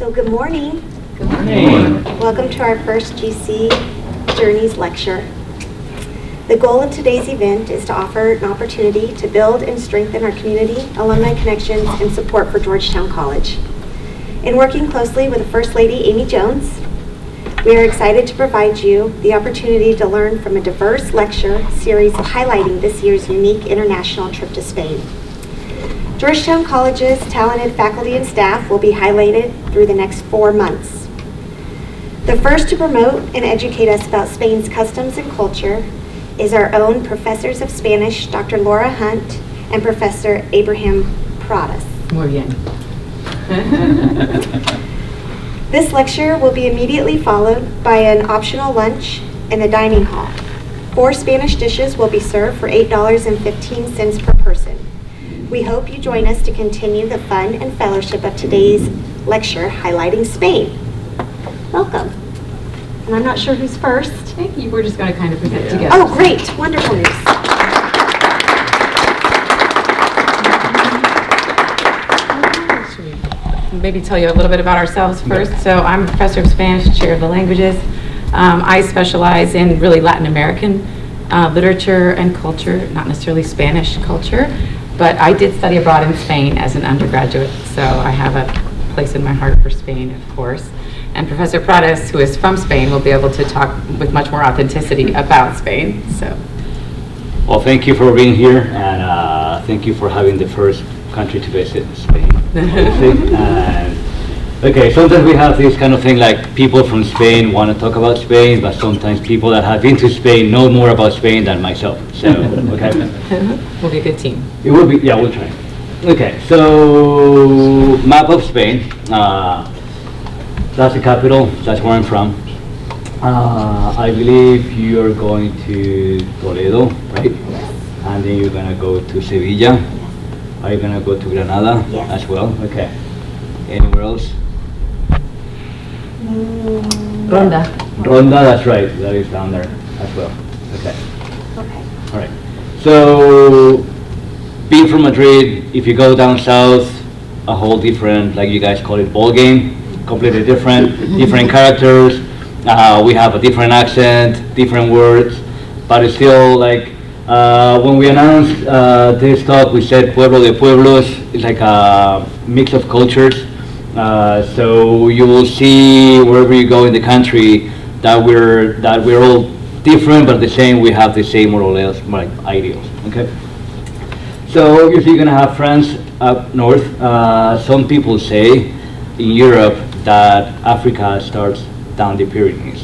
So good morning. Good morning. Welcome to our first GC Journeys lecture. The goal of today's event is to offer an opportunity to build and strengthen our community, alumni connections, and support for Georgetown College. In working closely with the First Lady, Amy Jones, we are excited to provide you the opportunity to learn from a diverse lecture series highlighting this year's unique international trip to Spain. Georgetown College's talented faculty and staff will be highlighted through the next 4 months. The first to promote and educate us about Spain's customs and culture is our own professors of Spanish, Dr. Laura Hunt and Professor Abraham Prades. Muy bien. This lecture will be immediately followed by an optional lunch in the dining hall. 4 Spanish dishes will be served for $8.15 per person. We hope you join us to continue the fun and fellowship of today's lecture highlighting Spain. Welcome. And I'm not sure who's first. Thank you. We're just going to kind of present together. Oh, great. Wonderful news. Maybe tell you a little bit about ourselves first. So I'm a professor of Spanish, chair of the languages. I specialize in really Latin American literature and culture, not necessarily Spanish culture, but I did study abroad in Spain as an undergraduate, so I have a place in my heart for Spain, of course. And Professor Prades, who is from Spain, will be able to talk with much more authenticity about Spain. So, well, thank you for being here, and thank you for having the first country to visit Spain. Okay, sometimes we have this kind of thing like people from Spain want to talk about Spain, but sometimes people that have been to Spain know more about Spain than myself. So, okay. We'll be a good team. It will be, yeah, we'll try. Okay, so map of Spain. That's the capital, that's where I'm from. I believe you're going to Toledo, right? And then you're gonna go to Sevilla. Are you gonna go to Granada as well? Okay. Anywhere else? Ronda. Ronda, that's right. That is down there as well. Okay. Okay. All right. So, being from Madrid, if you go down south, a whole different, like you guys call it, ball game. Completely different, different characters. We have a different accent, different words, but it's still like when we announced this talk, we said Pueblo de Pueblos. It's like a mix of cultures. So you will see wherever you go in the country that we're all different, but the same. We have the same more or less like ideals. Okay. So obviously you're gonna have friends up north. Some people say in Europe that Africa starts down the Pyrenees.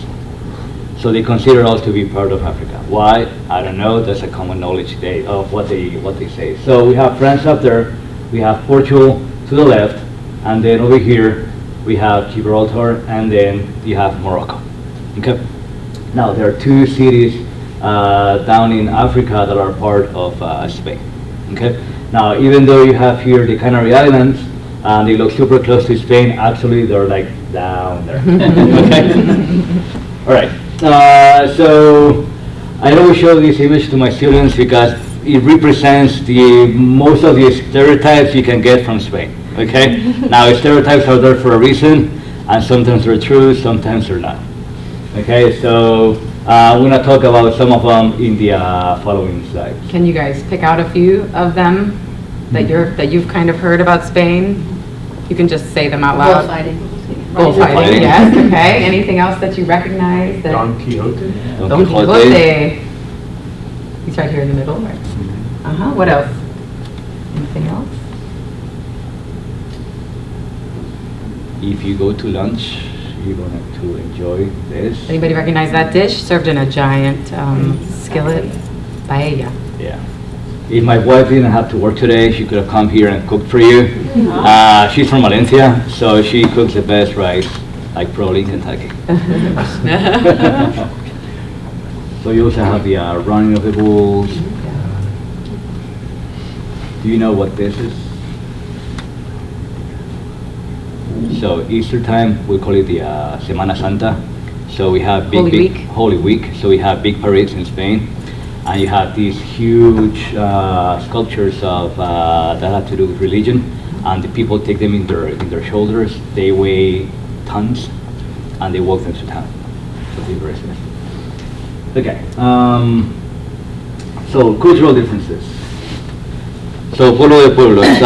So they consider us to be part of Africa. Why? I don't know. That's a common knowledge today of what they say. So we have France up there, we have Portugal to the left, and then over here we have Gibraltar, and then you have Morocco. Okay. Now there are 2 cities down in Africa that are part of Spain. Okay. Now even though you have here the Canary Islands, and they look super close to Spain, actually they're like down there. Okay? All right. So I always show this image to my students because it represents most of the stereotypes you can get from Spain. Okay? Now stereotypes are there for a reason, and sometimes they're true, sometimes they're not. Okay? So I'm going to talk about some of them in the following slides. Can you guys pick out a few of them that you've kind of heard about Spain? You can just say them out loud. Bullfighting, yes, okay. Anything else that you recognize? Don Quixote. Don Quixote. He's right here in the middle. Right? What else? Anything else? If you go to lunch, you're going to enjoy this. Anybody recognize that dish? Served in a giant skillet, paella. Yeah. If my wife didn't have to work today, she could have come here and cooked for you. She's from Valencia, so she cooks the best rice, like probably in Kentucky. So you also have the running of the bulls. Do you know what this is? So Easter time, we call it the Semana Santa. So we have Holy Week. So we have big parades in Spain. And you have these huge sculptures of that have to do with religion. and the people take them in their shoulders. They weigh tons, and they walk them to town. So it's very special. Okay. So cultural differences. So pueblo de pueblos.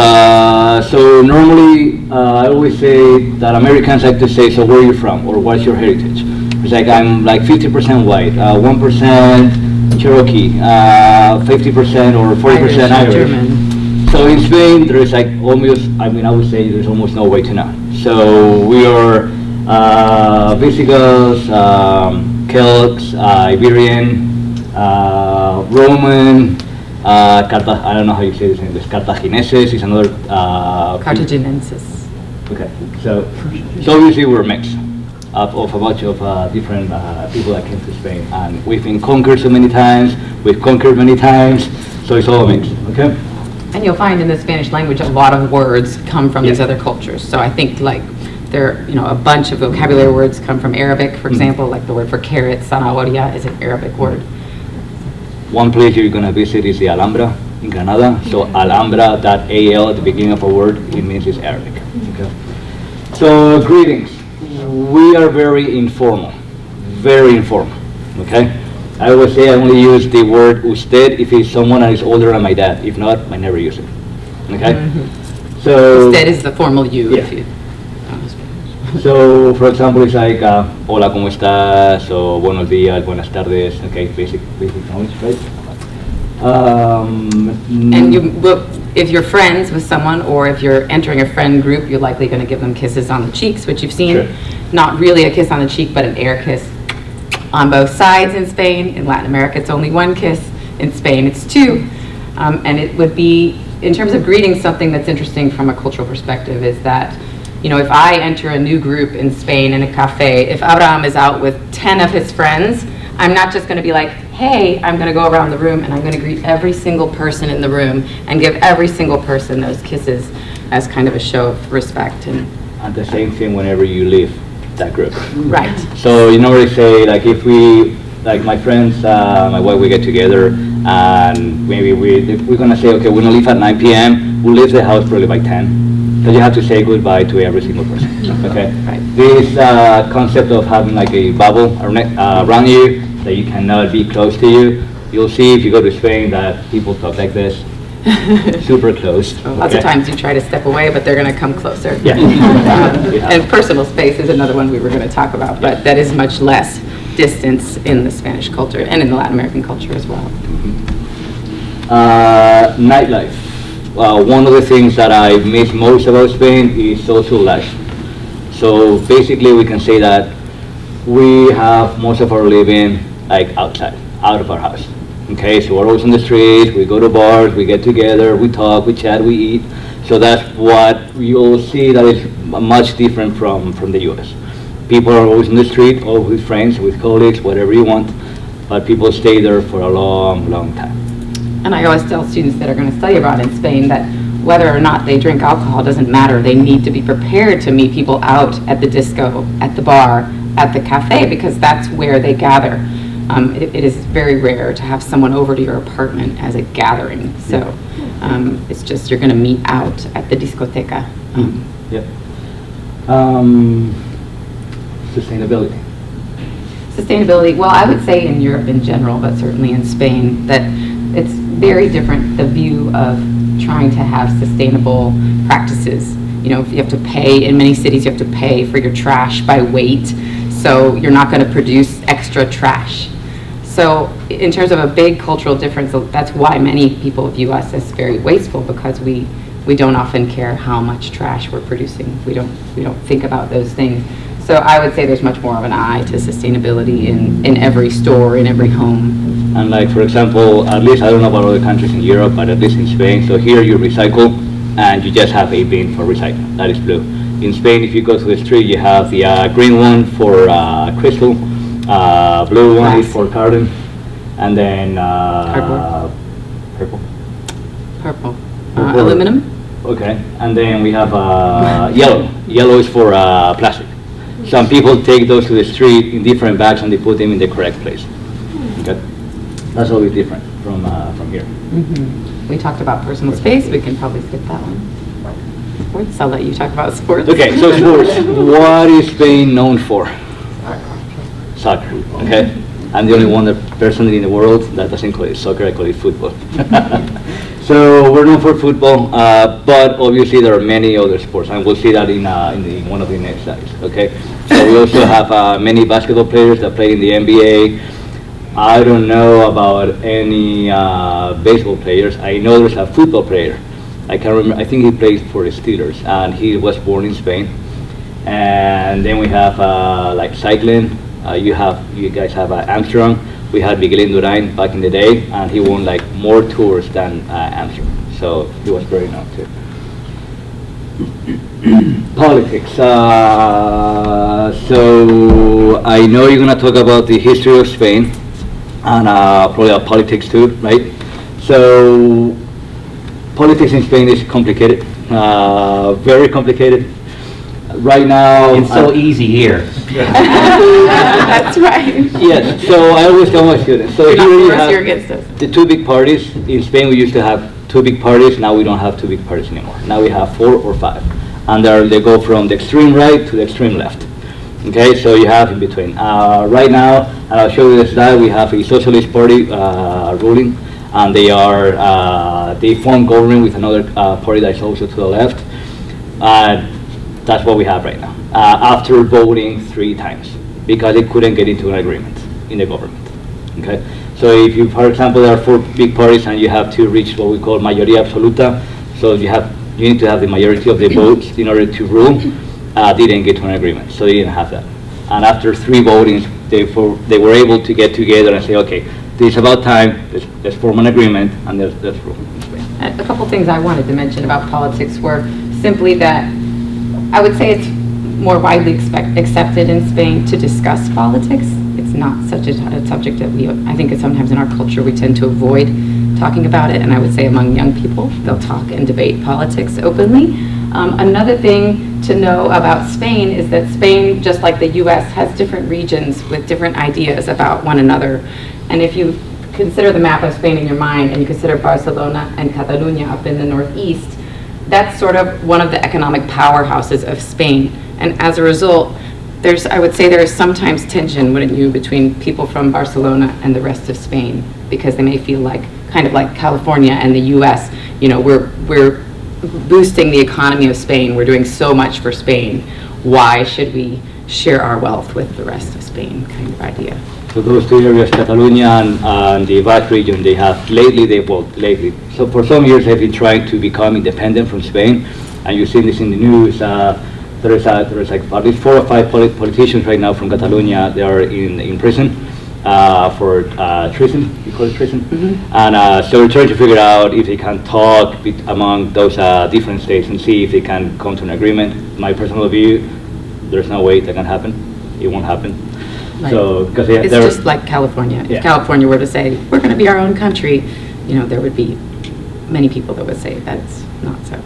So normally I always say that Americans like to say, so where are you from, or what's your heritage? It's like I'm like 50% white, 1% Cherokee, 50% or 40% Irish. German. So in Spain there is like almost, I would say there's almost no way to know. So we are Visigoths, Celts, Iberian, Roman, I don't know how you say this in English. Cartagineses is another. Cartaginensis. Okay, so obviously we're a mix of a bunch of different people that came to Spain, and we've been conquered so many times. We've conquered many times, so it's all a mix. Okay. And you'll find in the Spanish language a lot of words come from these other cultures. So I think like there, a bunch of vocabulary words come from Arabic, for example, like the word for carrot, zanahoria, is an Arabic word. One place you're going to visit is the Alhambra in Granada. So Alhambra, that AL at the beginning of a word, it means it's Arabic. Okay. So greetings. We are very informal. Very informal. Okay. I always say I only use the word usted if it's someone that is older than my dad. If not, I never use it. Okay. So Usted is the formal you. Yeah. If you So, for example, it's like, hola, ¿cómo estás? O buenos días, buenas tardes. Okay, basic knowledge, right? And if you're friends with someone, or if you're entering a friend group, you're likely going to give them kisses on the cheeks, which you've seen. Sure. Not really a kiss on the cheek, but an air kiss on both sides in Spain. In Latin America, it's only one kiss. In Spain, it's two. And it would be, in terms of greeting, something that's interesting from a cultural perspective is that, if I enter a new group in Spain in a cafe, if Abraham is out with 10 of his friends, I'm not just going to be like, hey, I'm going to go around the room and I'm going to greet every single person in the room and give every single person those kisses as kind of a show of respect. And the same thing whenever you leave that group. right. So you normally say, like, if we, like my friends, my wife, we get together and maybe we're going to say, okay, we're going to leave at 9 p.m. We'll leave the house probably by 10. So you have to say goodbye to every single person. Okay. Right. This concept of having like a bubble around you that you cannot be close to you. You'll see if you go to Spain that people talk like this, super close. Lots of times you try to step away, but they're going to come closer. Yeah. And personal space is another one we were going to talk about, but that is much less distance in the Spanish culture and in the Latin American culture as well. Nightlife. One of the things that I miss most about Spain is social life. So basically we can say that we have most of our living like outside, out of our house. Okay, so we're always on the street, we go to bars, we get together, we talk, we chat, we eat. So that's what you'll see that is much different from the US. People are always in the street, or with friends, with colleagues, whatever you want, but people stay there for a long, long time. And I always tell students that are going to study abroad in Spain that whether or not they drink alcohol doesn't matter. They need to be prepared to meet people out at the disco, at the bar, at the cafe, because that's where they gather. It is very rare to have someone over to your apartment as a gathering. So it's just you're going to meet out at the discoteca. Yep. Sustainability. Sustainability, well, I would say in Europe in general, but certainly in Spain, that it's very different, the view of trying to have sustainable practices. If you have to pay, in many cities you have to pay for your trash by weight, so you're not going to produce extra trash. So in terms of a big cultural difference, that's why many people view us as very wasteful, because we don't often care how much trash we're producing. We don't think about those things. So I would say there's much more of an eye to sustainability in every store, in every home. And like, for example, at least I don't know about other countries in Europe, but at least in Spain, so here you recycle and you just have a bin for recycling, that is blue. In Spain, if you go to the street, you have the green one for crystal, blue one is for carton, and then purple. Purple. Aluminum? Okay, and then we have yellow. Yellow is for plastic. Some people take those to the street in different bags and they put them in the correct place. Okay, that's always different from here. We talked about personal space. We can probably skip that one. sports. I'll let you talk about sports. Okay, so sports. What is Spain known for? Soccer. Okay, I'm the only one that person in the world that doesn't call it soccer. I call it football. So we're known for football, but obviously there are many other sports, and we'll see that in one of the next slides. Okay, so we also have many basketball players that play in the NBA. I don't know about any baseball players. I know there's a football player. I can't remember. I think he plays for the Steelers, and he was born in Spain. And then we have like cycling. You guys have Amsterdam. We had Miguel Indurain back in the day, and he won like more tours than Amsterdam. So he was very known too. Politics. So I know you're gonna talk about the history of Spain, and probably about politics too, right? So politics in Spain is complicated, very complicated. Right now, It's so easy here. That's right. yes. So I always tell my students. So You're not here you for us, you're have against us. the two big parties. In Spain, we used to have two big parties. Now we don't have two big parties anymore. Now we have 4 or 5, and they go from the extreme right to the extreme left. Okay, so you have in between. Right now, and I'll show you this slide. We have a socialist party ruling, and they form government with another party that's also to the left. That's what we have right now, after voting 3 times, because they couldn't get into an agreement in the government. Okay, so if you, for example, there are 4 big parties and you have to reach what we call mayoría absoluta, so you need to have the majority of the votes in order to rule. They didn't get to an agreement, so they didn't have that. And after 3 votings, they were able to get together and say, okay, this is about time. Let's form an agreement and let's rule in Spain. A couple things I wanted to mention about politics were simply that I would say it's more widely accepted in Spain to discuss politics. It's not such a subject that I think sometimes in our culture we tend to avoid talking about it, and I would say among young people, they'll talk and debate politics openly. Another thing to know about Spain is that Spain, just like the US, has different regions with different ideas about one another. And if you consider the map of Spain in your mind, and you consider Barcelona and Catalonia up in the northeast, that's sort of one of the economic powerhouses of Spain. And as a result, I would say there is sometimes tension, wouldn't you, between people from Barcelona and the rest of Spain, because they may feel like, kind of like California and the US, we're boosting the economy of Spain, we're doing so much for Spain, why should we share our wealth with the rest of Spain, kind of idea. So those 2 areas, Catalonia and the Basque region, they have lately. So for some years they've been trying to become independent from Spain, and you've seen this in the news. There is like at least 4 or 5 politicians right now from Catalonia. They are in prison for treason. You call it treason? Mm-hmm. And so we're trying to figure out if they can talk among those different states and see if they can come to an agreement. My personal view, there's no way that can happen. It won't happen. Right. So, because it's just like California. Yeah. If California were to say, we're going to be our own country, there would be many people that would say that's not so.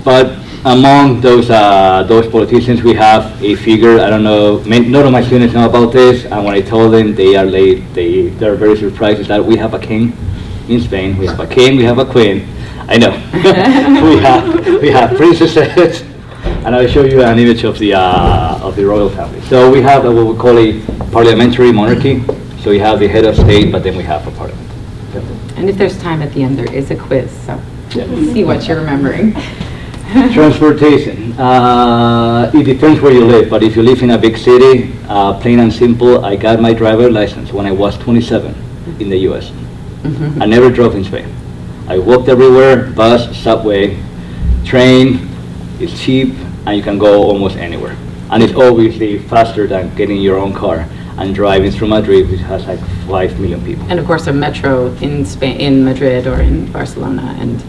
But among those politicians, we have a figure. I don't know. None of my students know about this, and when I told them, they're very surprised. Is that we have a king in Spain. We have a king. We have a queen. I know. we have princesses. And I'll show you an image of the royal family. So we have what we call a parliamentary monarchy. So we have the head of state, but then we have a parliament. And if there's time at the end, there is a quiz, so Yeah. see what you're remembering. Transportation. It depends where you live, but if you live in a big city, plain and simple, I got my driver's license when I was 27 in the US. Mm-hmm. I never drove in Spain. I walked everywhere, bus, subway, train. It's cheap, and you can go almost anywhere. And it's obviously faster than getting your own car and driving through Madrid, which has like 5 million people. And of course, a metro in Spain, in Madrid or in Barcelona, and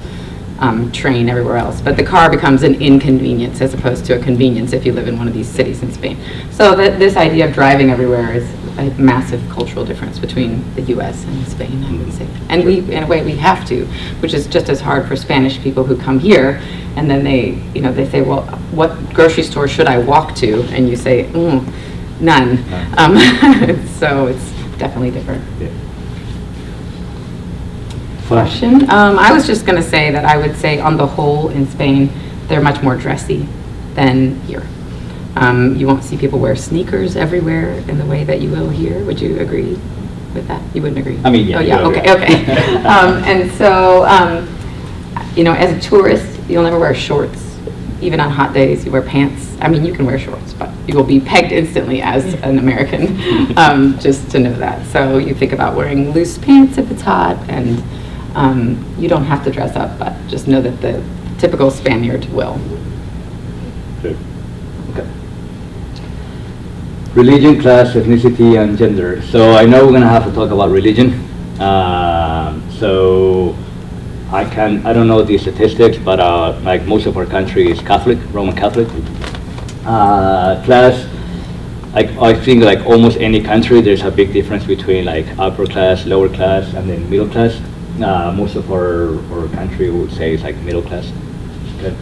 train everywhere else. But the car becomes an inconvenience as opposed to a convenience if you live in one of these cities in Spain. So this idea of driving everywhere is a massive cultural difference between the U.S. and Spain, I would say. And we, in a way, we have to, which is just as hard for Spanish people who come here, and then they say, well, what grocery store should I walk to? And you say, none. So it's definitely different. Yeah. Question. I was just going to say that I would say on the whole in Spain, they're much more dressy than here. You won't see people wear sneakers everywhere in the way that you will here. Would you agree with that? You wouldn't agree? I mean, yeah. Oh, yeah, okay. And so, you know, as a tourist, you'll never wear shorts. Even on hot days, you wear pants. I mean, you can wear shorts, but you will be pegged instantly as an American, just to know that. So you think about wearing loose pants if it's hot, and you don't have to dress up, but just know that the typical Spaniard will. Good. Okay. Religion, class, ethnicity, and gender. So I know we're gonna have to talk about religion. So I don't know the statistics, but like most of our country is Catholic, Roman Catholic. Class, I think like almost any country, there's a big difference between like upper class, lower class, and then middle class. Most of our country would say it's like middle class. Okay.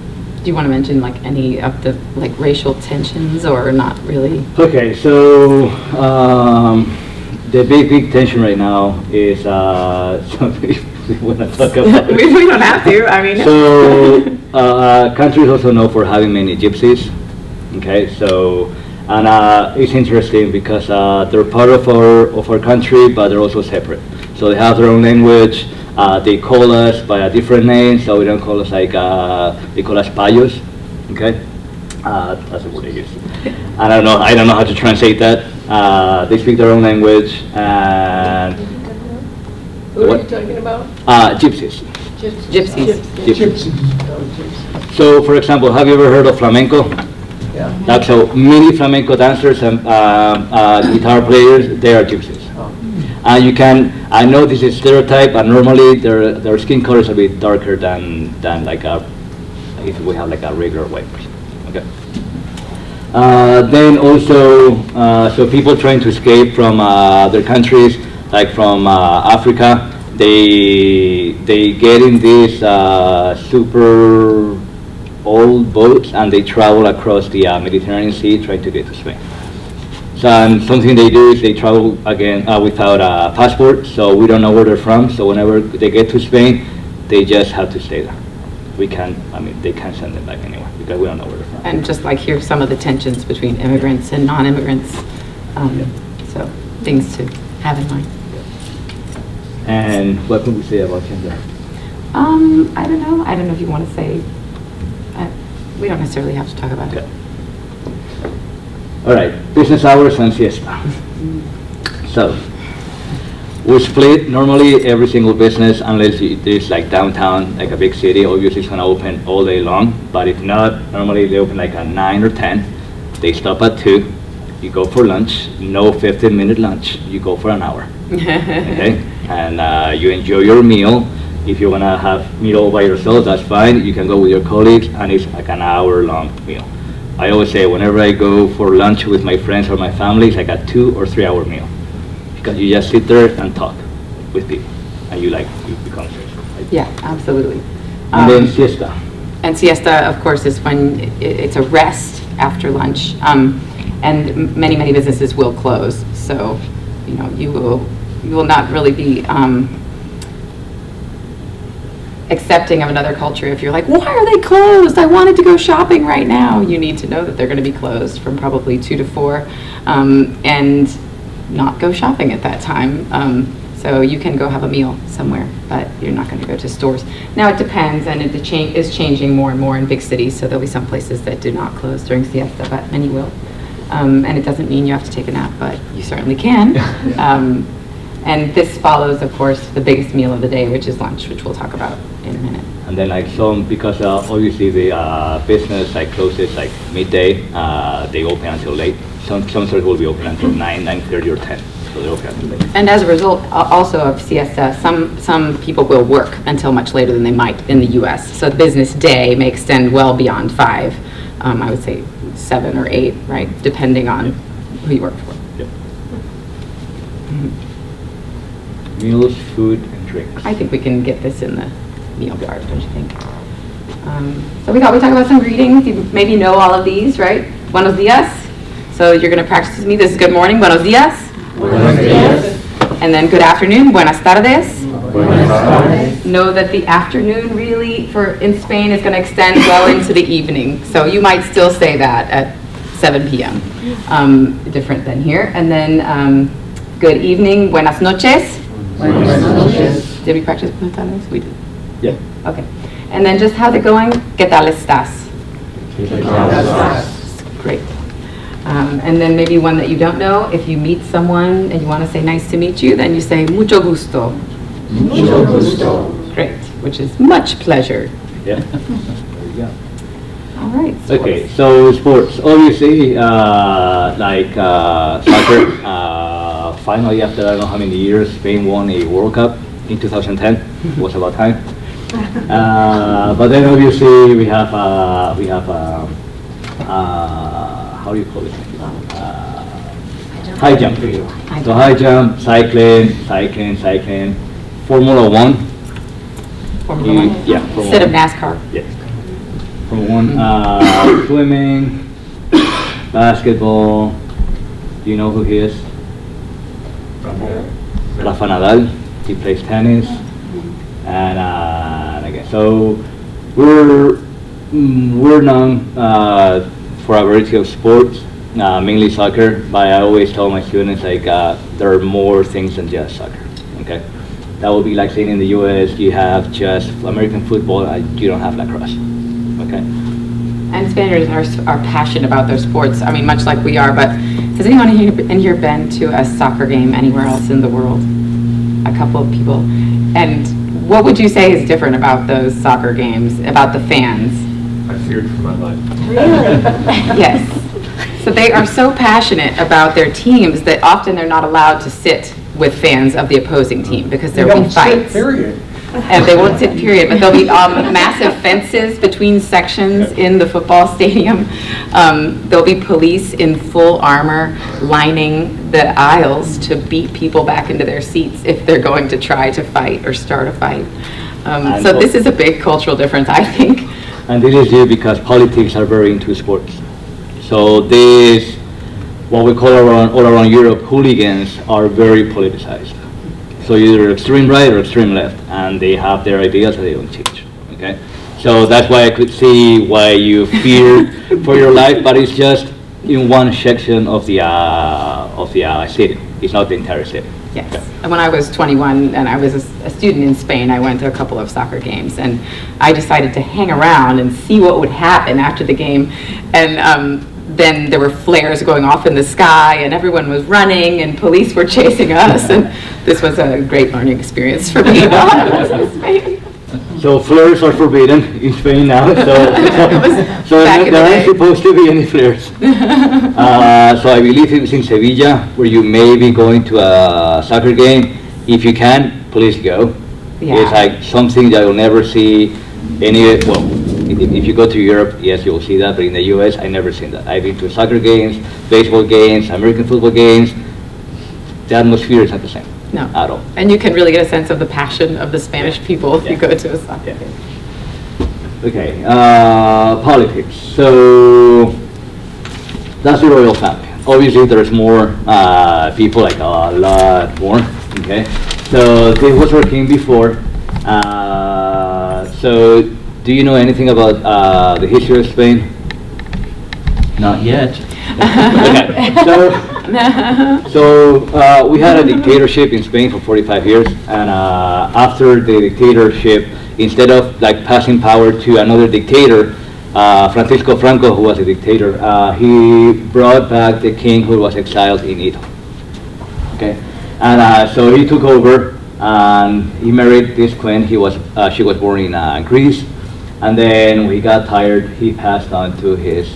Do you want to mention like any of the like racial tensions, or not really? Okay, so the big tension right now is we want to talk about it. We don't have to. I mean. So country is also known for having many gypsies. Okay, so and it's interesting because they're part of our country, but they're also separate. So they have their own language. They call us by a different name, so we don't call us like they call us payos. Okay, that's the word they use. I don't know how to translate that. They speak their own language and. Who are you talking about? Gypsies. Gypsies. Gypsies. So, for example, have you ever heard of flamenco? Yeah. Like, so many flamenco dancers and guitar players, they are gypsies. I know this is stereotype, and normally their skin color is a bit darker than like if we have like a regular white person. Okay. Then also, so people trying to escape from their countries, like from Africa, they get in these super old boats and they travel across the Mediterranean Sea trying to get to Spain. So, and something they do is they travel again without a passport, so we don't know where they're from. So whenever they get to Spain, they just have to stay there. They can't send them back anywhere because we don't know where they're from. And just like here's some of the tensions between immigrants and non-immigrants. So things to have in mind. And what can we say about gender? I don't know. I don't know if you want to say. We don't necessarily have to talk about it. All right, business hours and siesta. So, we split normally every single business, unless it is like downtown, like a big city, obviously it's gonna open all day long. But if not, normally they open like at 9 or 10. They stop at 2. You go for lunch, no 15-minute lunch. You go for an hour. Okay, and you enjoy your meal. If you wanna have meal by yourself, that's fine. You can go with your colleagues, and it's like an hour-long meal. I always say whenever I go for lunch with my friends or my family, it's like a 2 or 3 hour meal. Because you just sit there and talk with people, and you become friends. Right? Yeah, absolutely. And then siesta. And siesta, of course, is when it's a rest after lunch. And many businesses will close. So, you know, you will not really be accepting of another culture if you're like, why are they closed? I wanted to go shopping right now. You need to know that they're going to be closed from probably 2 to 4 and not go shopping at that time. So you can go have a meal somewhere, but you're not going to go to stores. Now it depends, and it is changing more and more in big cities, so there'll be some places that do not close during siesta, but many will. And it doesn't mean you have to take a nap, but you certainly can. And this follows, of course, the biggest meal of the day, which is lunch, which we'll talk about in a minute. And then like some, because obviously the business like closes like midday, they open until late. Some stores will be open until 9, 9:30 or 10. So they're open until late. And as a result also of siesta, some people will work until much later than they might in the US. So the business day may extend well beyond 5. I would say 7 or 8, right? Depending on who you work for. Yep. Meals, food, and drinks. I think we can get this in the meal part, don't you think? So we thought we'd talk about some greetings. You maybe know all of these, right? Buenos dias. So you're going to practice with me. This is good morning. Buenos dias. Buenos dias. And then good afternoon. Buenas tardes. Buenas tardes. Know that the afternoon really in Spain is going to extend well into the evening, so you might still say that at 7 p.m. Different than here. And then good evening, buenas noches. Buenas noches. Did we practice buenas tardes? We did. Yeah. Okay. And then just how's it going? ¿Qué tal estás? Great. And then maybe one that you don't know, if you meet someone and you want to say nice to meet you, then you say mucho gusto. Mucho gusto. Great, which is much pleasure. Yeah. There you go. All right. Okay, so sports. Obviously, soccer, finally after I don't know how many years, Spain won a World Cup in 2010. It was about time. But then obviously we have how do you call it? High jump. So high jump, cycling, Formula One. Formula One. Yeah. Formula Instead of One. NASCAR. Yes. Formula One, swimming, basketball. Do you know who he is? Rafa Nadal. He plays tennis. And again, so we're known for a variety of sports, mainly soccer. But I always tell my students like there are more things than just soccer. Okay, that would be like saying in the U.S. you have just American football, you don't have lacrosse. Okay. And Spaniards are passionate about their sports. I mean, much like we are. But has anyone in here been to a soccer game anywhere else in the world? A couple of people. And what would you say is different about those soccer games, about the fans? I feared for my life. Really? Yes. So they are so passionate about their teams that often they're not allowed to sit with fans of the opposing team because there will be fights. Period. And they won't sit, period, but there'll be massive fences between sections in the football stadium. There'll be police in full armor lining the aisles to beat people back into their seats if they're going to try to fight or start a fight. So this is a big cultural difference, I think. And this is due because politics are very into sports. So this, what we call all around Europe, hooligans are very politicized. So either extreme right or extreme left, and they have their ideas and they don't change. Okay, so that's why I could see why you fear for your life, but it's just in one section of the city. It's not the entire city. Yes. And when I was 21 and I was a student in Spain, I went to a couple of soccer games, and I decided to hang around and see what would happen after the game. And then there were flares going off in the sky, and everyone was running, and police were chasing us, and this was a great learning experience for me while I was in Spain. So flares are forbidden in Spain now, so Back in there the aren't day. supposed to be any flares. So I believe it was in Sevilla where you may be going to a soccer game. If you can, please go. Yeah. It's like something that you'll never see if you go to Europe, yes, you'll see that, but in the US, I've never seen that. I've been to soccer games, baseball games, American football games. The atmosphere is not the same. No. At all. And you can really get a sense of the passion of the Spanish people if you go to a soccer Yeah. game. Okay, politics. So that's the royal family. Obviously, there's more people, like a lot more. Okay, so this was our king before. So do you know anything about the history of Spain? Not yet. Okay, so we had a dictatorship in Spain for 45 years, and after the dictatorship, instead of like passing power to another dictator, Francisco Franco, who was a dictator, he brought back the king who was exiled in Italy. Okay, and so he took over, and he married this queen. She was born in Greece, and then when he got tired, he passed on to his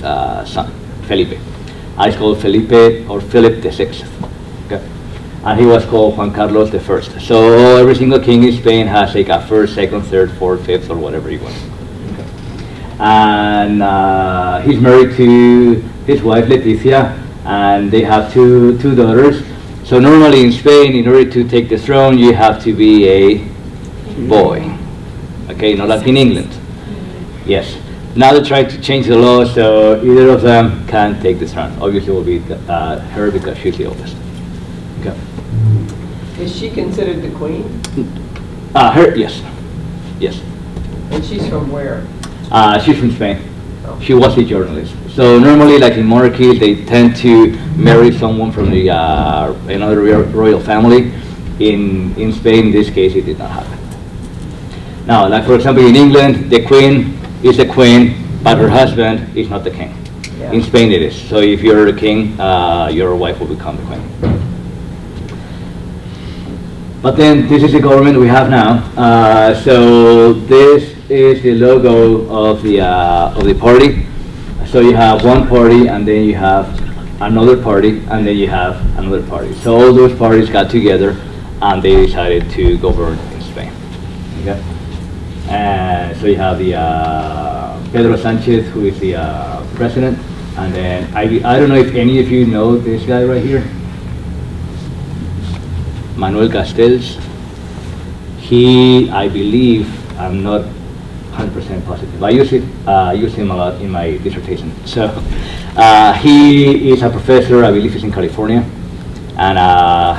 son, Felipe. It's called Felipe or Philip VI. Okay, and he was called Juan Carlos I. So every single king in Spain has like a first, second, third, fourth, fifth, or whatever he wants. Okay. And he's married to his wife Leticia, and they have two daughters. So normally in Spain, in order to take the throne, you have to be a boy. Okay, not like in England. Yes. Now they try to change the law, so either of them can take the throne. Obviously, it will be her because she's the oldest. Okay. Is she considered the queen? Her, yes, yes. And she's from where? She's from Spain. She was a journalist. So normally, like in monarchies, they tend to marry someone from the another royal family. In Spain, in this case, it did not happen. Now, like for example, in England, the queen is the queen, but her husband is not the king. Yeah. In Spain, it is. So if you're the king, your wife will become the queen. But then this is the government we have now. So this is the logo of the party. So you have one party, and then you have another party, and then you have another party. So all those parties got together, and they decided to govern in Spain. Okay. And so you have the Pedro Sanchez, who is the president, and then I don't know if any of you know this guy right here. Manuel Castells. He, I believe, I'm not 100% positive. I use him a lot in my dissertation. So he is a professor, I believe he's in California, and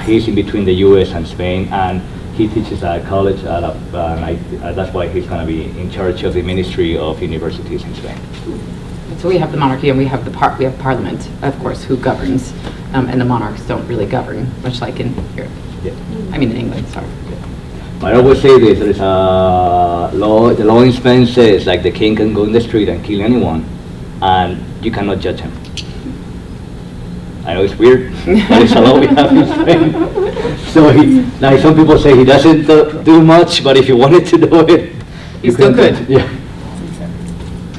he's in between the US and Spain, and he teaches at college, that's why he's going to be in charge of the Ministry of Universities in Spain. So we have the monarchy and we have we have parliament, of course, who governs, and the monarchs don't really govern, much like in Europe. Yeah. I mean in England, sorry. I always say this, there is a law, the law in Spain says like the king can go in the street and kill anyone, and you cannot judge him. I know it's weird, but it's a law we have in Spain. So like some people say he doesn't do much, but if you wanted to do it, He still could. Yeah.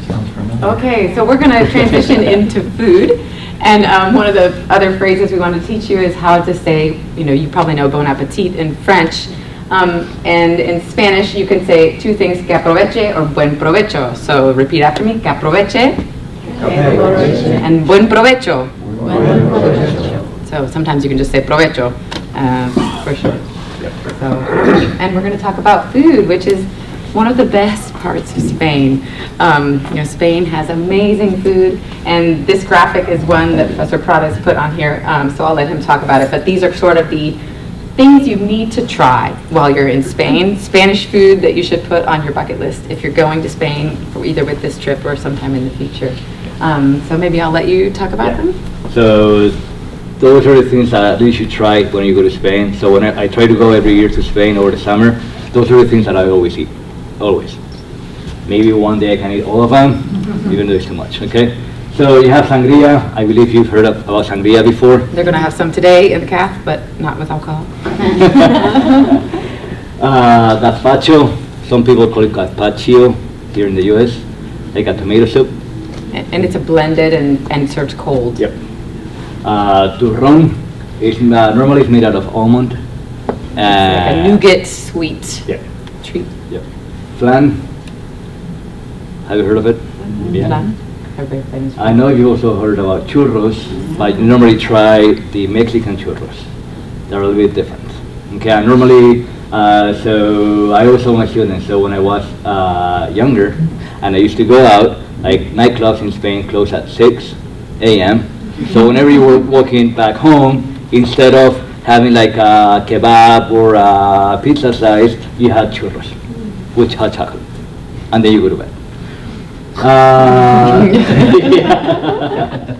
Sounds familiar. Okay, so we're going to transition into food. And one of the other phrases we want to teach you is how to say, you probably know bon appetit in French. And in Spanish, you can say two things, que aproveche or buen provecho. So repeat after me, que aproveche and buen provecho. So sometimes you can just say provecho for sure. So, and we're going to talk about food, which is one of the best parts of Spain. Spain has amazing food, and this graphic is one that Professor Prades put on here, so I'll let him talk about it. But these are sort of the things you need to try while you're in Spain. Spanish food that you should put on your bucket list if you're going to Spain, either with this trip or sometime in the future. So maybe I'll let you talk about them. So those are the things that you should try when you go to Spain. So when I try to go every year to Spain over the summer, those are the things that I always eat. Always. Maybe one day I can eat all of them, even though it's too much, okay? So you have sangria. I believe you've heard about sangria before. They're going to have some today in the calf, but not with alcohol. Gazpacho. Some people call it gazpacho here in the US, like a tomato soup. And it's a blended and served cold. Yep. Turrón is normally it's made out of almond. Like a nougat sweet Yep. treat. Yep. Flan. Have you heard of it? Flan. Everybody famous for I know you also heard about churros, but you normally try the Mexican churros. They're a little bit different. Okay, and normally, so I always told my students, so when I was younger, and I used to go out, like nightclubs in Spain close at 6 a.m. So whenever you were walking back home, instead of having like a kebab or a pizza slice, you had churros with hot chocolate, and then you go to bed. Yeah.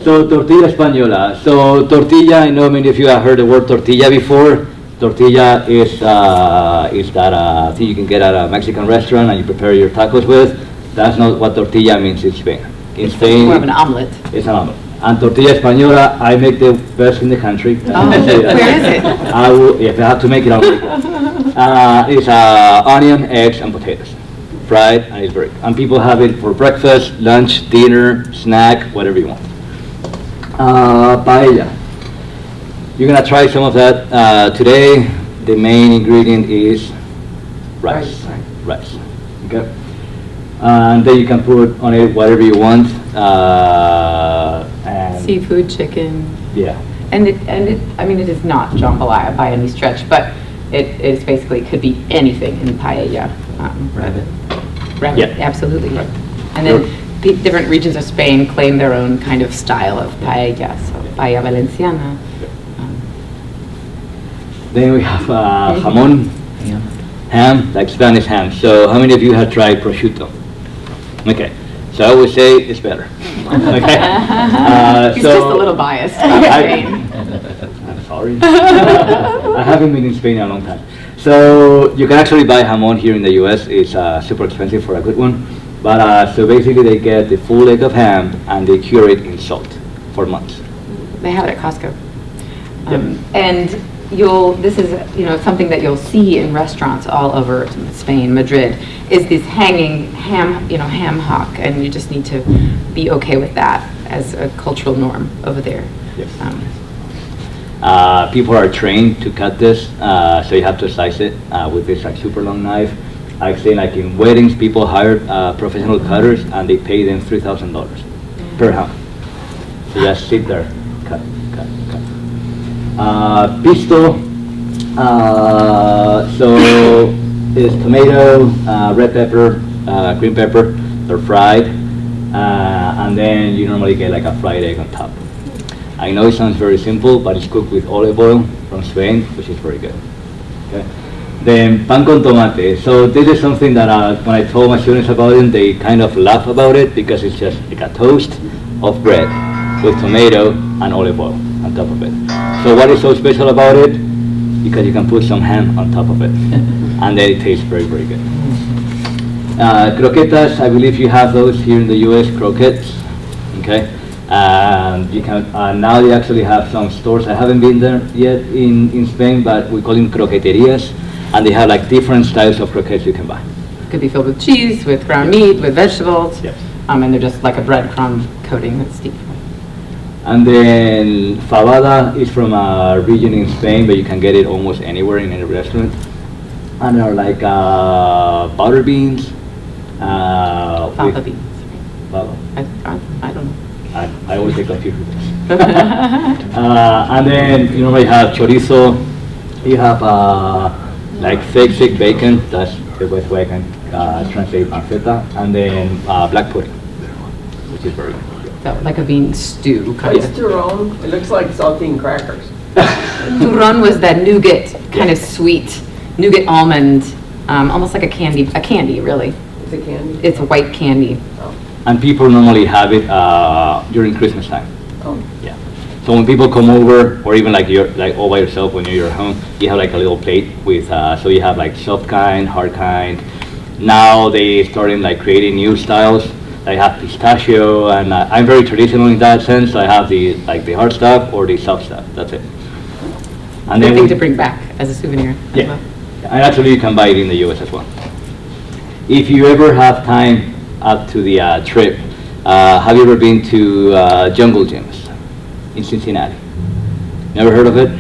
So tortilla española. So tortilla, I know many of you have heard the word tortilla before. Tortilla is that thing you can get at a Mexican restaurant and you prepare your tacos with. That's not what tortilla means in Spain. In Spain, more of an omelet. it's an omelet. And tortilla española, I make the best in the country. Oh, where is it? I will, if I have to make it, I'll make it. It's onion, eggs, and potatoes. Fried, and it's very good. And people have it for breakfast, lunch, dinner, snack, whatever you want. Paella. You're gonna try some of that today. The main ingredient is rice. Rice. Okay. And then you can put on it whatever you want. And Seafood, chicken. yeah. And it is not jambalaya by any stretch, but it is basically, could be anything in paella. Rabbit. Rabbit, Yeah. absolutely. And then different regions of Spain claim their own kind of style of paella, so paella valenciana. Then we have jamón. Yeah. ham, like Spanish ham. So how many of you have tried prosciutto? Okay, so I would say it's better. Okay. He's so just a little biased about Spain. I'm sorry. I haven't been in Spain in a long time. So you can actually buy jamon here in the U.S. It's super expensive for a good one. But so basically they get the full leg of ham and they cure it in salt for months. They have it at Costco. And this is, something that you'll see in restaurants all over Spain, Madrid, is this hanging ham hock, and you just need to be okay with that as a cultural norm over there. Yes. People are trained to cut this, so you have to slice it with this like super long knife. I've seen like in weddings, people hire professional cutters and they pay them $3,000 per ham. So just sit there, cut. Pisto, so is tomato, red pepper, green pepper. They're fried, and then you normally get like a fried egg on top. I know it sounds very simple, but it's cooked with olive oil from Spain, which is very good. Okay. Then pan con tomate. So this is something that when I told my students about it, they kind of laugh about it because it's just like a toast of bread with tomato and olive oil on top of it. So what is so special about it? Because you can put some ham on top of it, and then it tastes very, very good. Croquetas, I believe you have those here in the U.S. Croquettes, okay? You can now they actually have some stores. I haven't been there yet in Spain, but we call them croqueterias, and they have like different styles of croquettes you can buy. Could be filled with cheese, with ground meat, with vegetables. Yes. And they're just like a breadcrumb coating that's deep. And then fabada is from a region in Spain, but you can get it almost anywhere in any restaurant. And they're like butter beans. Fava beans. Fava. I don't know. I always get confused with this. And then you normally have chorizo. You have like thick bacon. That's the best way I can translate panceta. And then black pudding, which is very good. So like a bean stew kind What's of. turron? It looks like saltine crackers. Turron was that nougat kind of sweet nougat almond, almost like a candy really. It's a candy? It's a white candy. And people normally have it during Christmas time. Oh. Yeah. So when people come over, or even like you're like all by yourself when you're at home, you have like a little plate with. So you have like soft kind, hard kind. Now they starting like creating new styles. I have pistachio, and I'm very traditional in that sense. I have the hard stuff or the soft stuff. That's it. And Good then thing to bring back as a souvenir. as yeah, well. and actually you can buy it in the U.S. as well. If you ever have time up to the trip, have you ever been to Jungle Gyms in Cincinnati? Never heard of it?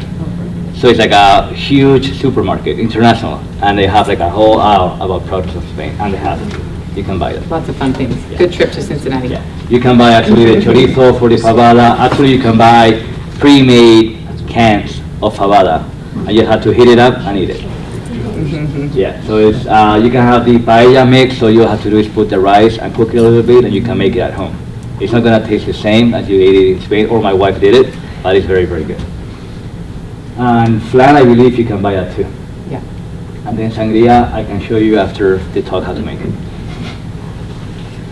So it's like a huge supermarket, international, and they have like a whole aisle about products of Spain, and they have it. You can buy them. Lots of fun things. Yeah. Good trip to Cincinnati. Yeah. You can buy actually the chorizo for the fabada. Actually, you can buy pre-made cans of fabada, and you have to heat it up and eat it. Yeah, so it's you can have the paella mix. So you have to do is put the rice and cook it a little bit, and you can make it at home. It's not gonna taste the same as you ate it in Spain, or my wife did it, but it's very, very good. And flan, I believe you can buy that too. Yeah. And then sangria, I can show you after the talk how to make it.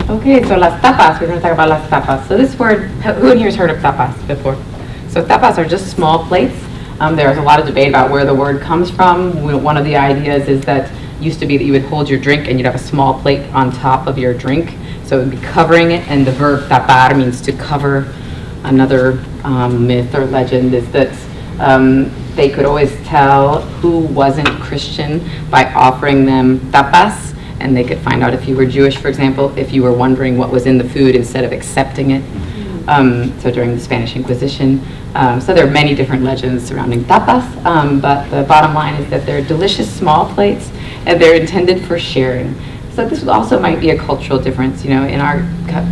Okay, so las tapas, we're going to talk about las tapas. So this word, who in here has heard of tapas before? So tapas are just small plates. There's a lot of debate about where the word comes from. One of the ideas is that used to be that you would hold your drink and you'd have a small plate on top of your drink. So it would be covering it, and the verb tapar means to cover. Another myth or legend is that they could always tell who wasn't Christian by offering them tapas. And they could find out if you were Jewish, for example, if you were wondering what was in the food instead of accepting it. So during the Spanish Inquisition. So there are many different legends surrounding tapas, but the bottom line is that they're delicious small plates and they're intended for sharing. So this also might be a cultural difference. You know, in our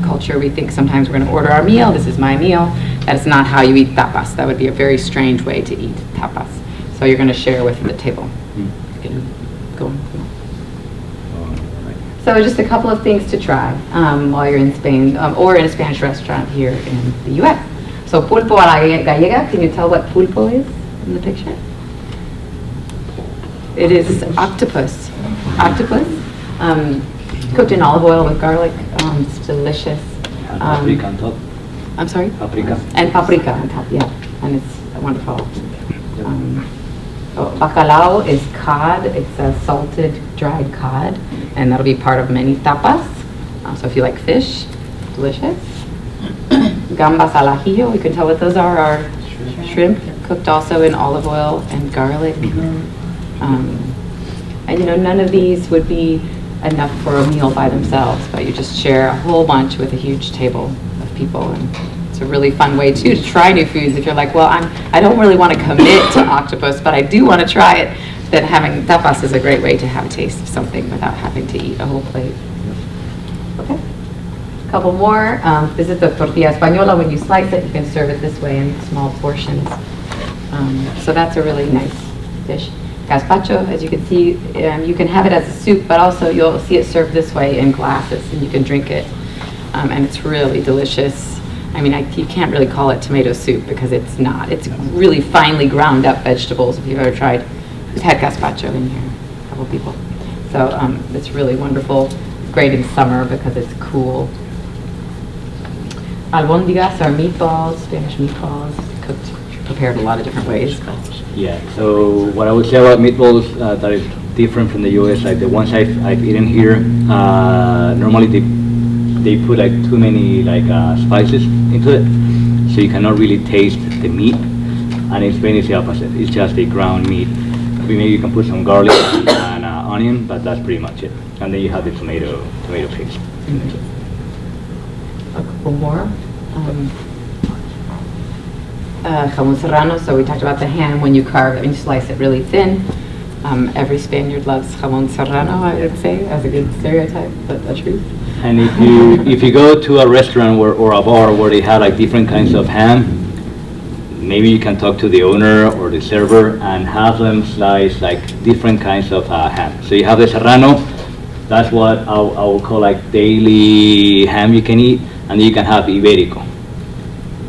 culture, we think sometimes we're going to order our meal. This is my meal. That's not how you eat tapas. That would be a very strange way to eat tapas. So you're going to share with the table. You can go on. So just a couple of things to try while you're in Spain or in a Spanish restaurant here in the U.S. So pulpo a la gallega, can you tell what pulpo is in the picture? It is octopus. octopus, cooked in olive oil with garlic. It's delicious. And paprika on top. I'm sorry? Paprika. And paprika on top, yeah. And it's wonderful. Bacalao is cod. It's a salted, dried cod. And that'll be part of many tapas. So if you like fish, delicious. Gambas al ajillo, you can tell what those are shrimp, cooked also in olive oil and garlic. And you know, none of these would be enough for a meal by themselves, but you just share a whole bunch with a huge table of people. And it's a really fun way too to try new foods. If you're like, well, I don't really want to commit to octopus, but I do want to try it, then having tapas is a great way to have a taste of something without having to eat a whole plate. Okay. Couple more. This is the tortilla española. When you slice it, you can serve it this way in small portions. So that's a really nice dish. Gazpacho, as you can see, you can have it as a soup, but also you'll see it served this way in glasses, and you can drink it. And it's really delicious. I mean, you can't really call it tomato soup because it's not. It's really finely ground up vegetables. If you've ever tried, who's had gazpacho in here? A couple people. So it's really wonderful. Great in summer because it's cool. Albóndigas are meatballs, Spanish meatballs, cooked, prepared a lot of different ways. But Yeah, so what I would say about meatballs that is different from the US, like the ones I've eaten here, normally they put like too many like spices into it, so you cannot really taste the meat. And in Spain it's the opposite. It's just a ground meat. Maybe you can put some garlic and onion, but that's pretty much it. And then you have the tomato paste. a couple more. Jamón Serrano, so we talked about the ham. When you carve it and you slice it really thin. Every Spaniard loves Jamón Serrano, I would say, as a good stereotype, but the truth. And if you go to a restaurant or a bar where they have like different kinds of ham, maybe you can talk to the owner or the server and have them slice like different kinds of ham. So you have the Serrano, that's what I will call like daily ham you can eat, and then you can have Iberico,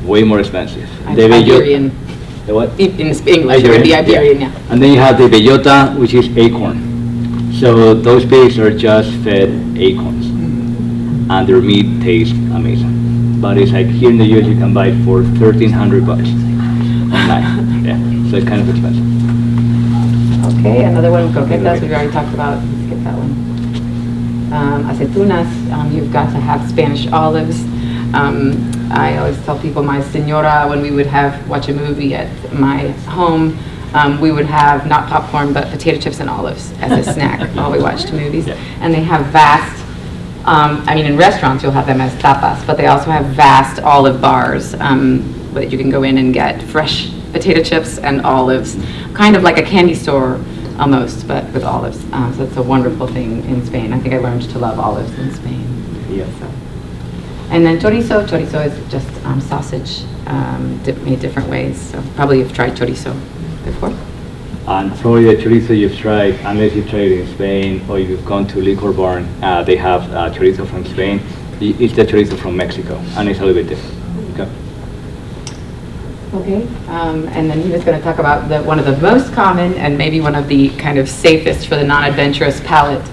way more expensive. The Iberian. The what? In English, it would be Iberian, yeah. And then you have the bellota, which is acorn. So those pigs are just fed acorns, and their meat tastes amazing. But it's like here in the US you can buy it for $1,300 online. Yeah, so it's kind of expensive. Okay, another one, croquetas, we already talked about. Let's skip that one. Aceitunas, you've got to have Spanish olives. I always tell people, my señora, when we would watch a movie at my home, we would have not popcorn but potato chips and olives as a snack while we watched movies. Yeah. And they have vast, I mean in restaurants you'll have them as tapas, but they also have vast olive bars that you can go in and get fresh potato chips and olives, kind of like a candy store almost, but with olives. So it's a wonderful thing in Spain. I think I learned to love olives in Spain. Yeah. So. And then chorizo. Chorizo is just sausage made different ways. So probably you've tried chorizo before. And Florida chorizo you've tried, unless you've tried it in Spain or you've gone to Liquor Barn, they have chorizo from Spain. It's the chorizo from Mexico, and it's a little bit different. Okay. Okay, and then he was going to talk about one of the most common and maybe one of the kind of safest for the non-adventurous palate,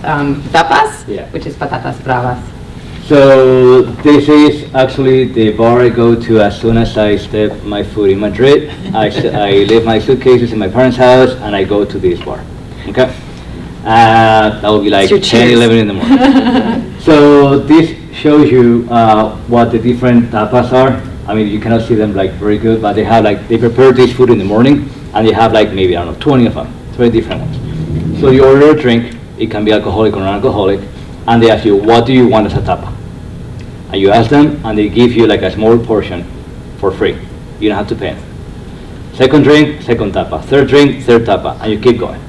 tapas, Yeah. which is patatas bravas. So this is actually the bar I go to as soon as I step my foot in Madrid. I leave my suitcases in my parents' house and I go to this bar. Okay, that will be like 10, 11 in the morning. So this shows you what the different tapas are. I mean, you cannot see them like very good, but they prepare this food in the morning, and they have like maybe, I don't know, 20 of them, 20 different ones. So you order a drink, it can be alcoholic or non-alcoholic, and they ask you, what do you want as a tapa? And you ask them, and they give you like a small portion for free. You don't have to pay. Second drink, second tapa. Third drink, third tapa, and you keep going.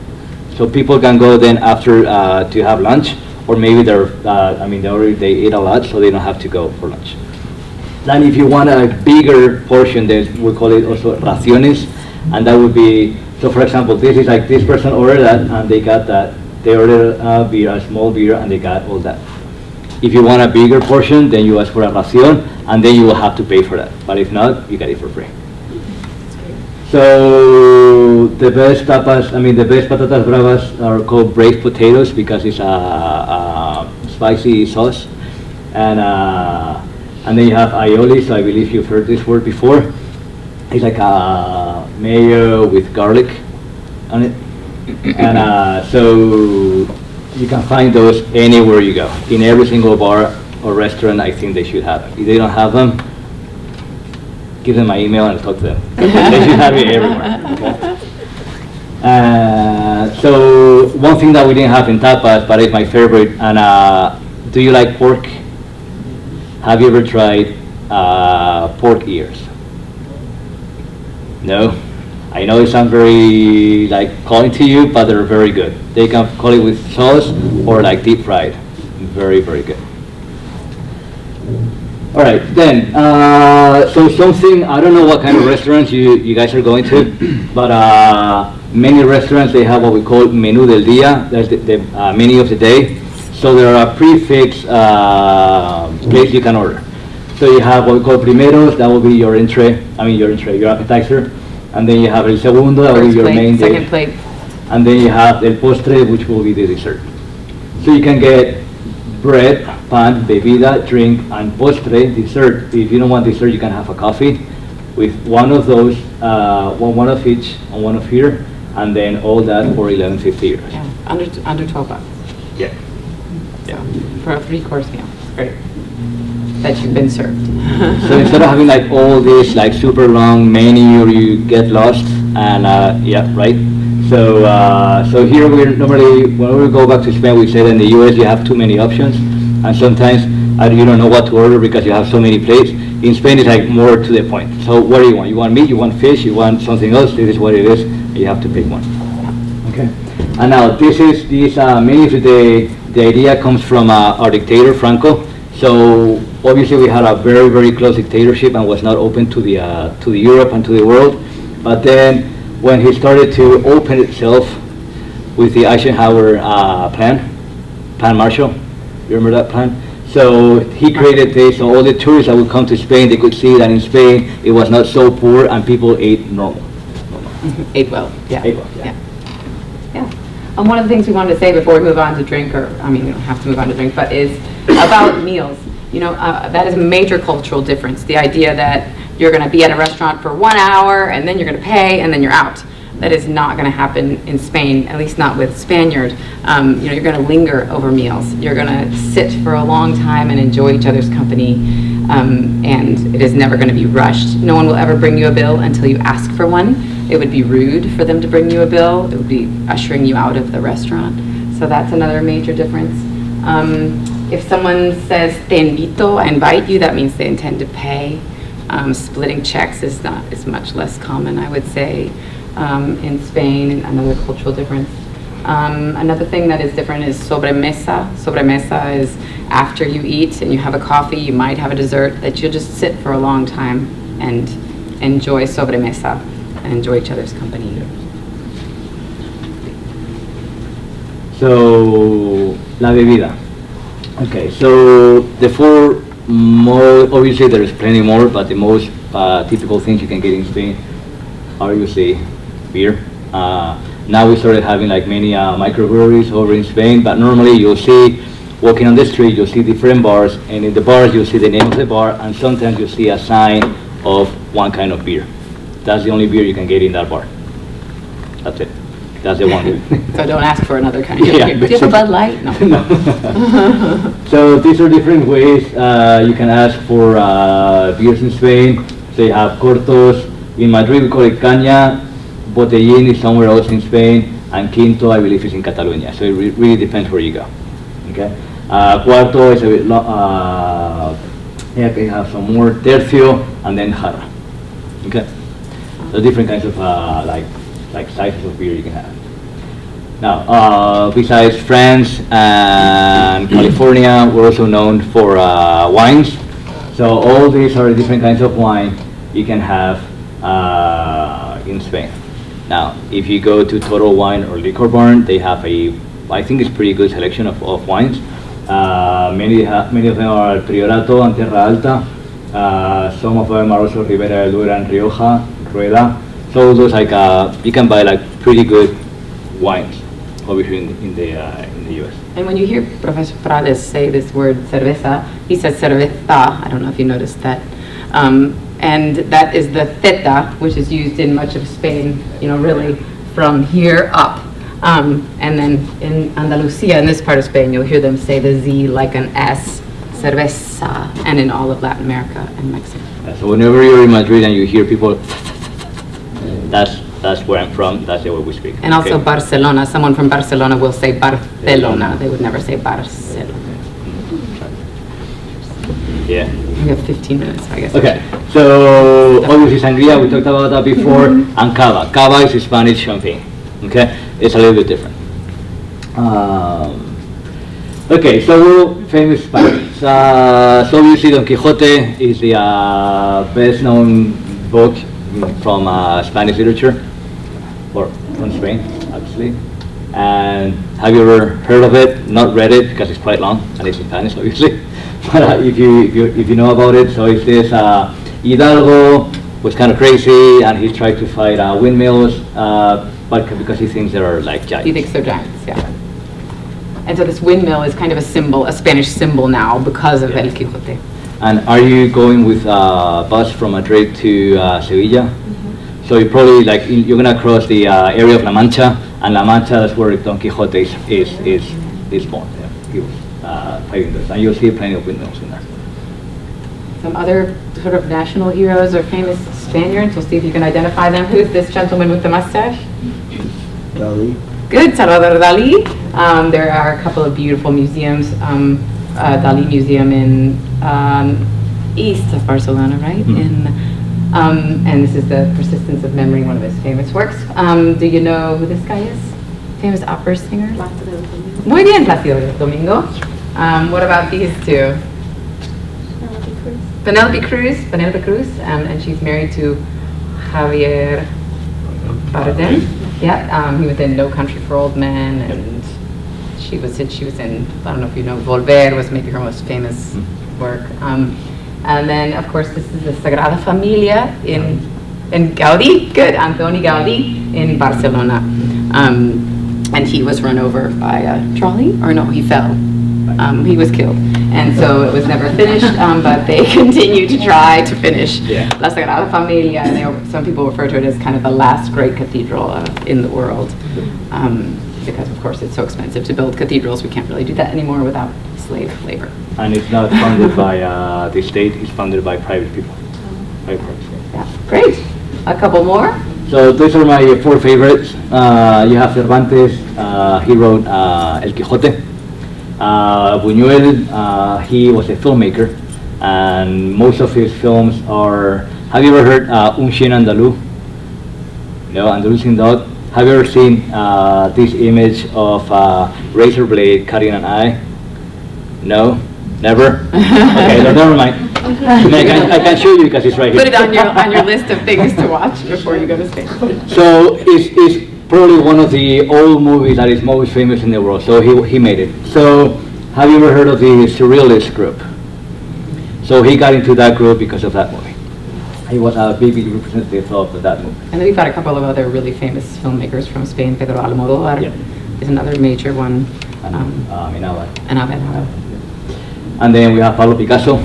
So people can go then after to have lunch, or maybe they eat a lot, so they don't have to go for lunch. Then if you want a bigger portion, then we call it also raciones, and that would be, so for example, this is like this person ordered that, and they got that. They ordered a beer, a small beer, and they got all that. If you want a bigger portion, then you ask for a ración, and then you will have to pay for that. But if not, you get it for free. So the best tapas, I mean, the best patatas bravas are called braised potatoes because it's a spicy sauce. And then you have aioli, so I believe you've heard this word before. It's like a mayo with garlic on it. And so you can find those anywhere you go. In every single bar or restaurant, I think they should have them. If they don't have them, give them my email and I'll talk to them. They should have it everywhere. Okay? So one thing that we didn't have in tapas, but it's my favorite, and do you like pork? Have you ever tried pork ears? No? I know it sounds very like calling to you, but they're very good. They can call it with sauce or like deep fried. Very, very good. All right, then, so something, I don't know what kind of restaurants you guys are going to, but many restaurants, they have what we call menú del día, that's the menu of the day. So there are prefix plates you can order. So you have what we call primeros, that will be your your appetizer. And then you have el segundo, that will be your main dish. Second plate. And then you have el postre, which will be the dessert. So you can get bread, pan, bebida, drink, and postre, dessert. If you don't want dessert, you can have a coffee with one of those, one of each, and one of here, and then all that for 11.50 euros. Yeah, under $12. Yeah. So, for a 3-course meal, it's great. That you've been served. So instead of having like all this like super long menu, you get lost, and yeah, right. So here we're normally, when we go back to Spain, we say that in the US you have too many options, and sometimes you don't know what to order because you have so many plates. In Spain it's like more to the point. So what do you want? You want meat, you want fish, you want something else, this is what it is, and you have to pick one. Okay. And now this menu today, the idea comes from our dictator, Franco. So obviously we had a very, very close dictatorship and was not open to the Europe and to the world. But then when he started to open itself with the Eisenhower Plan Marshall, you remember that plan? So he created this, so all the tourists that would come to Spain, they could see that in Spain it was not so poor and people ate normal. Ate well, yeah. Ate well, yeah. Yeah. One of the things we wanted to say before we move on to drink, or, I mean, we don't have to move on to drink, but is about meals. You know, that is a major cultural difference. The idea that you're going to be at a restaurant for 1 hour and then you're going to pay and then you're out. That is not going to happen in Spain, at least not with Spaniard. You know, you're going to linger over meals. You're going to sit for a long time and enjoy each other's company, and it is never going to be rushed. No one will ever bring you a bill until you ask for one. It would be rude for them to bring you a bill. It would be ushering you out of the restaurant. So that's another major difference. If someone says te invito, I invite you, that means they intend to pay. Splitting checks is much less common, I would say, in Spain. Another cultural difference. Another thing that is different is sobremesa. Sobremesa is after you eat and you have a coffee, you might have a dessert, that you'll just sit for a long time and enjoy sobremesa and enjoy each other's company. So, la bebida. Okay, so the four obviously there's plenty more, but the most typical things you can get in Spain are usually beer. Now we started having like many microbreweries over in Spain, but normally you'll see, walking on the street, you'll see different bars, and in the bars you'll see the name of the bar, and sometimes you'll see a sign of one kind of beer. That's the only beer you can get in that bar. That's it. That's the one. So don't ask for another kind of Yeah, beer. Do you have a Bud Light? No. No. So these are different ways you can ask for beers in Spain. They have cortos. In Madrid we call it caña. Botellín is somewhere else in Spain. And quinto, I believe, is in Catalonia. So it really depends where you go. Okay. Cuarto is a bit long. Yeah, they have some more. Tercio and then jarra. Okay. So different kinds of like sizes of beer you can have. Now, besides France and California, we're also known for wines. So all these are different kinds of wine you can have in Spain. Now, if you go to Total Wine or Liquor Barn, they have I think it's pretty good selection of wines. Many of them are Priorato and Terra Alta. Some of them are also Ribera del Duero and Rioja, Rueda. So those you can buy like pretty good wines over here in the U.S. And when you hear Professor Prades say this word cerveza, he says cerveza. I don't know if you noticed that. And that is the theta, which is used in much of Spain, really from here up. And then in Andalusia, in this part of Spain, you'll hear them say the Z like an S, cerveza, and in all of Latin America and Mexico. So whenever you're in Madrid and you hear people, that's where I'm from, that's the way we speak. And also okay? Barcelona, someone from Barcelona will say Barcelona. They would never say Barcelona. Yeah. We have 15 minutes, I guess. Okay, so obviously sangria, we talked about that before, and cava. Cava is Spanish champagne, okay? It's a little bit different. Okay, so we're famous Spaniards. So obviously Don Quixote is the best known book from Spanish literature, or from Spain, obviously. And have you ever heard of it? Not read it, because it's quite long, and it's in Spanish, obviously. But if you know about it, so it's this Hidalgo was kind of crazy, and he's tried to fight windmills, but because he thinks they are like giants. He thinks they're giants, yeah. And so this windmill is kind of a symbol, a Spanish symbol now because of El Quijote. And are you going with a bus from Madrid to Sevilla? Mm-hmm. So you probably you're gonna cross the area of La Mancha, and La Mancha, that's where Don Quixote is born. Yeah. He was fighting this, and you'll see plenty of windmills in there. Some other sort of national heroes or famous Spaniards. We'll see if you can identify them. Who's this gentleman with the mustache? Dali. Good, Salvador Dali. There are a couple of beautiful museums. Dali Museum in east of Barcelona, right? Mm-hmm. And this is the Persistence of Memory, one of his famous works. Do you know who this guy is? Famous opera singer? Muy bien, Plácido Domingo. What about these two? Penelope Cruz, and she's married to Javier Bardem. Yeah, he was in No Country for Old Men, and she was in, I don't know if you know, Volver was maybe her most famous work. And then, of course, this is the Sagrada Familia in Gaudí, good, Antoni Gaudí in Barcelona. And he was run over by a trolley, or no, he fell. He was killed. And so it was never finished, but they continued to try to finish La Sagrada Familia. And some people refer to it as kind of the last great cathedral in the world. Because, of course, it's so expensive to build cathedrals. We can't really do that anymore without slave labor. And it's not funded by the state, it's funded by private people. Yeah, great. A couple more. So those are my four favorites. You have Cervantes, he wrote El Quijote. Buñuel, he was a filmmaker, and most of his films are, have you ever heard Un Chien Andalou? No, Andalusian Dog. Have you ever seen this image of razor blade cutting an eye? No? Never? Okay, then never mind. I mean, I can show you because it's right here. Put it on your list of things to watch before you go to Spain. So it's probably one of the old movies that is most famous in the world. So he made it. So have you ever heard of the Surrealist group? So he got into that group because of that movie. He was a big representative of that movie. And then we've got a couple of other really famous filmmakers from Spain. Pedro Almodóvar is another major one. And Amenábar. And then we have Pablo Picasso.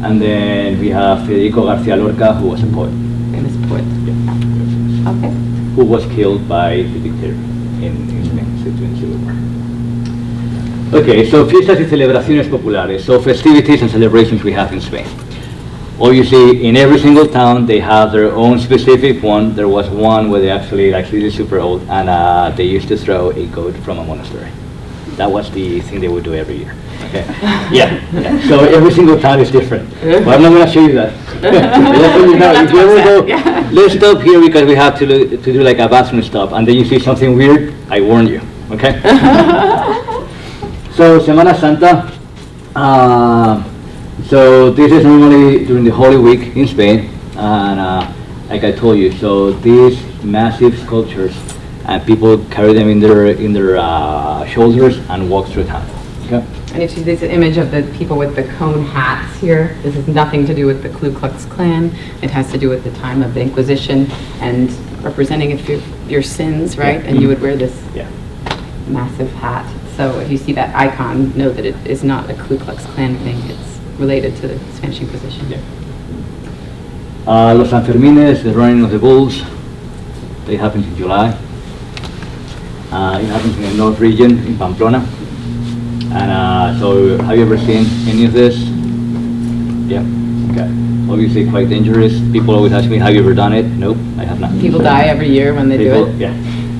And then we have Federico García Lorca, who was a poet. Famous poet. Yeah. Okay. Who was killed by the dictator in Spain during the Civil War. Okay, so fiestas y celebraciones populares. So festivities and celebrations we have in Spain. Obviously, in every single town, they have their own specific one. There was one where they actually is super old, and they used to throw a goat from a monastery. That was the thing they would do every year. Okay. Yeah. So every single town is different. But I'm not going to show you that. If you ever go, let's stop here because we have to do like a bathroom stop, and then you see something weird, I warn you. Okay. So Semana Santa. So this is normally during the Holy Week in Spain, and like I told you, so these massive sculptures, and people carry them in their shoulders and walk through town. Okay. And if you see this image of the people with the cone hats here, this has nothing to do with the Ku Klux Klan. It has to do with the time of the Inquisition, and representing your sins, right? Yeah. And you would wear this Yeah. massive hat. So if you see that icon, know that it is not a Ku Klux Klan thing. It's related to the Spanish Inquisition. Yeah. Los Sanfermines, the running of the bulls, they happen in July. It happens in the North region, in Pamplona. And so, have you ever seen any of this? Yeah, okay. Obviously quite dangerous. People always ask me, have you ever done it? Nope, I have not. People die every year when they do it. Yeah,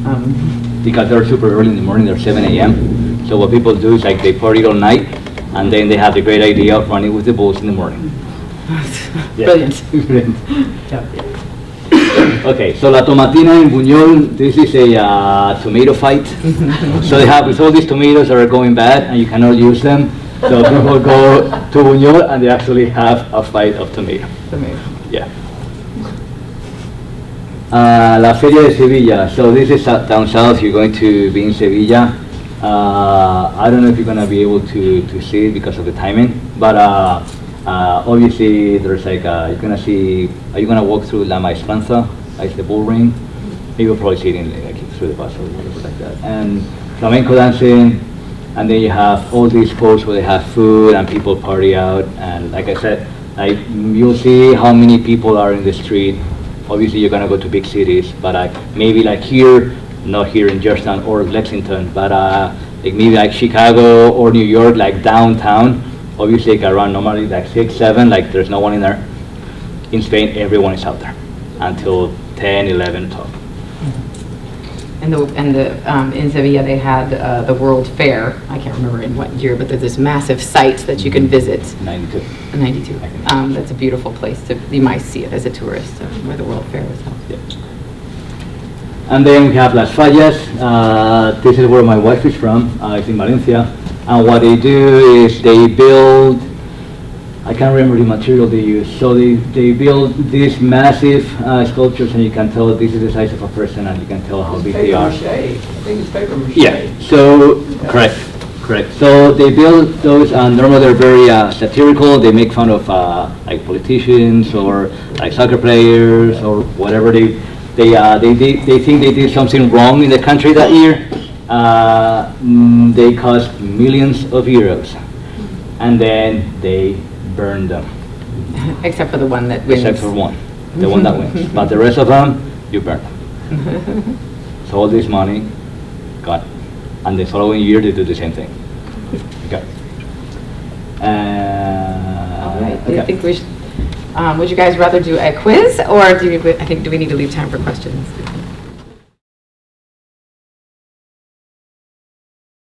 Um, because they're super early in the morning, they're 7 a.m. So what people do is like they party all night, and then they have the great idea of running with the bulls in the morning. Yeah. Brilliant. Brilliant. Yeah. Okay, so La Tomatina in Buñol, this is a tomato fight. So they have with all these tomatoes that are going bad and you cannot use them. So people go to Buñol and they actually have a fight of tomato. Yeah. La Feria de Sevilla. So this is down south. You're going to be in Sevilla. I don't know if you're going to be able to see it because of the timing, but obviously there's like you're going to see. Are you going to walk through La Maestranza, like the bull ring? You'll probably see it in, like, through the bus or whatever like that. And flamenco dancing, and then you have all these spots where they have food and people party out. And like I said, like you'll see how many people are in the street. Obviously, you're gonna go to big cities, but maybe like here, not here in Georgetown or Lexington, but like maybe like Chicago or New York, like downtown. Obviously, like around normally like 6, 7, like there's no one in there. In Spain, everyone is out there until 10, 11, 12. And in Sevilla they had the World Fair. I can't remember in what year, but there's this massive site that you can visit. 92. 92. That's a beautiful place you might see it as a tourist, where the World Fair was held. Yeah. And then we have Las Fallas. This is where my wife is from. It's in Valencia. And what they do is they build, I can't remember the material they use. So they build these massive sculptures, and you can tell this is the size of a person, and you can tell how big they are. Paper mache. I think it's paper mache. Yeah, so, correct. So they build those, and normally they're very satirical. They make fun of like politicians or like soccer players or whatever. They think they did something wrong in the country that year. They cost millions of euros, and then they burn them. Except for the one that wins. Except for one, the one that wins. But the rest of them, you burn them. So all this money, gone. And the following year, they do the same thing. Okay. All right. Do you Okay. think we should, would you guys rather do a quiz, or do we need to leave time for questions?